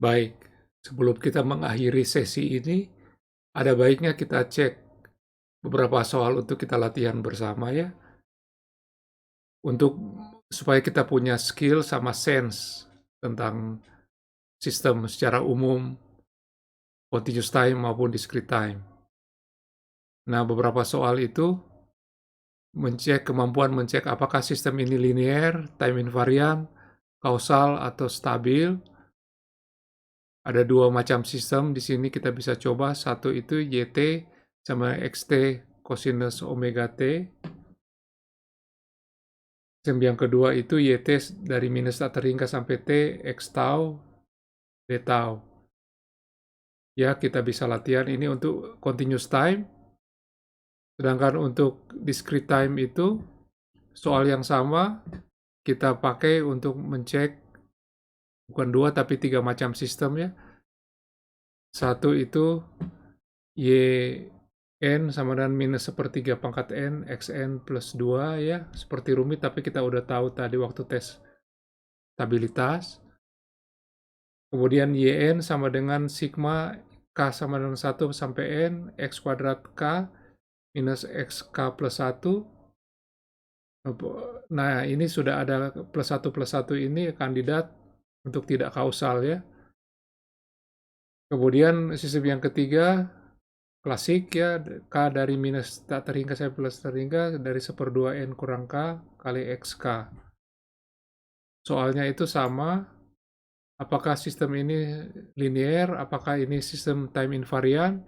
Baik, sebelum kita mengakhiri sesi ini, ada baiknya kita cek beberapa soal untuk kita latihan bersama ya, untuk supaya kita punya skill sama sense tentang sistem secara umum, continuous time maupun discrete time. Nah, beberapa soal itu kemampuan mencek apakah sistem ini linear, time invariant, kausal, atau stabil. Ada dua macam sistem di sini kita bisa coba, satu itu YT sama XT cosinus omega T. Sistem yang kedua itu YT dari minus tak terhingga sampai T, X tau, D tau. Ya, kita bisa latihan ini untuk continuous time. Sedangkan untuk discrete time itu soal yang sama kita pakai untuk mencek bukan dua tapi tiga macam sistem ya. Satu itu yn sama dengan minus sepertiga pangkat n, xn plus 2 ya. Seperti rumit tapi kita udah tahu tadi waktu tes stabilitas. Kemudian yn sama dengan sigma k sama dengan 1 sampai n, x kuadrat k minus xk plus 1. Nah, ini sudah ada plus 1 ini kandidat untuk tidak kausal ya. Kemudian sistem yang ketiga, klasik ya, K dari minus tak terhingga sampai plus terhingga dari 1/2 N kurang K kali XK. Soalnya itu sama, apakah sistem ini linear, apakah ini sistem time invariant,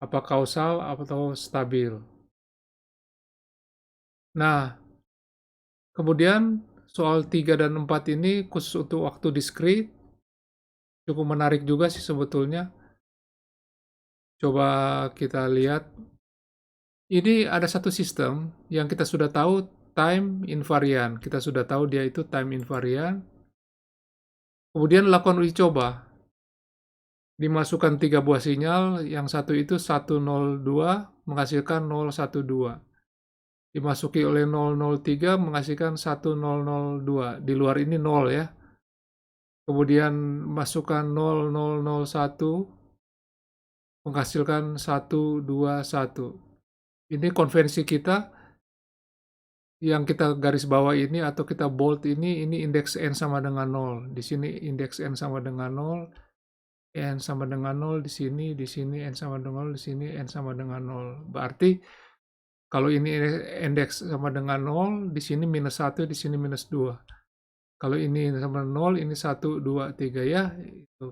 apa kausal, atau stabil. Nah, kemudian soal 3 dan 4 ini khusus untuk waktu discrete, cukup menarik juga sih sebetulnya. Coba kita lihat, ini ada satu sistem yang kita sudah tahu time invariant. Kita sudah tahu dia itu time invariant. Kemudian lakukan uji coba. Dimasukkan 3 buah sinyal, yang satu itu 102 menghasilkan 012. Dimasuki oleh 003 menghasilkan 1002. Di luar ini 0 ya. Kemudian masukkan 0001 menghasilkan 121. Ini konvensi kita yang kita garis bawah ini atau kita bold ini indeks n sama dengan 0. Di sini indeks n sama dengan 0, n sama dengan 0 di sini n sama dengan 0, di sini n sama dengan 0. Berarti kalau ini indeks sama dengan 0, di sini minus 1, di sini minus 2. Kalau ini sama 0, ini 1, 2, 3 ya.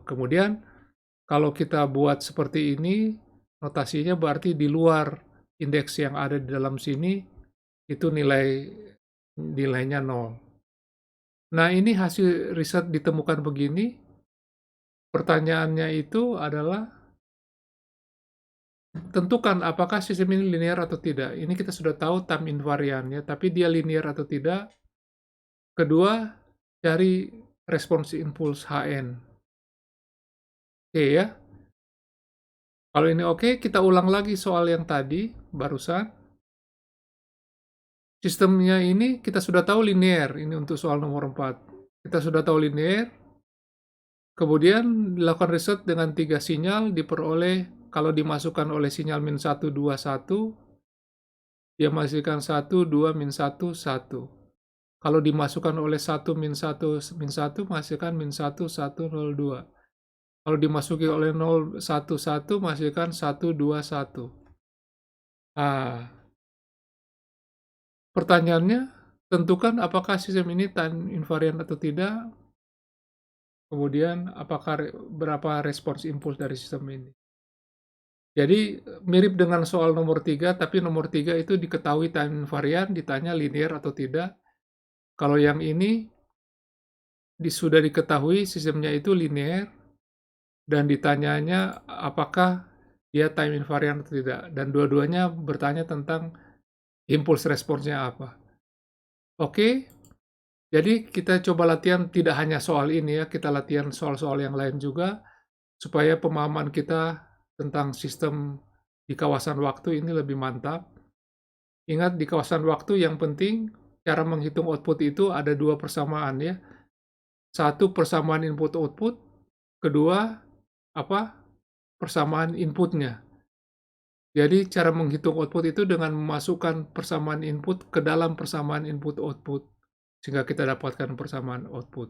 Kemudian kalau kita buat seperti ini, notasinya berarti di luar indeks yang ada di dalam sini, itu nilainya 0. Nah, ini hasil riset ditemukan begini. Pertanyaannya itu adalah, tentukan apakah sistem ini linear atau tidak. Ini kita sudah tahu time invariant ya, tapi dia linear atau tidak. Kedua, cari respons impuls Hn. Oke ya. Kalau ini oke, kita ulang lagi soal yang tadi, barusan. Sistemnya ini kita sudah tahu linear, ini untuk soal nomor 4. Kita sudah tahu linear, kemudian dilakukan riset dengan 3 sinyal, diperoleh kalau dimasukkan oleh sinyal min 1, 2, 1, dia menghasilkan 1, 2, min 1, 1. Kalau dimasukkan oleh 1, min 1, menghasilkan min 1, 1, 0, 2. Kalau dimasuki oleh 0, 1, 1, menghasilkan 1, 2, 1. Pertanyaannya, tentukan apakah sistem ini time invariant atau tidak, kemudian berapa respons impuls dari sistem ini. Jadi mirip dengan soal nomor 3, tapi nomor 3 itu diketahui time invariant, ditanya linear atau tidak. Kalau yang ini sudah diketahui sistemnya itu linear, dan ditanyanya apakah dia time invariant atau tidak. Dan dua-duanya bertanya tentang impuls responsnya apa. Oke, jadi kita coba latihan tidak hanya soal ini ya, kita latihan soal-soal yang lain juga, supaya pemahaman kita tentang sistem di kawasan waktu ini lebih mantap. Ingat, di kawasan waktu yang penting, cara menghitung output itu ada 2 persamaan ya. Satu persamaan input-output, kedua, apa, persamaan inputnya. Jadi cara menghitung output itu dengan memasukkan persamaan input ke dalam persamaan input output, sehingga kita dapatkan persamaan output.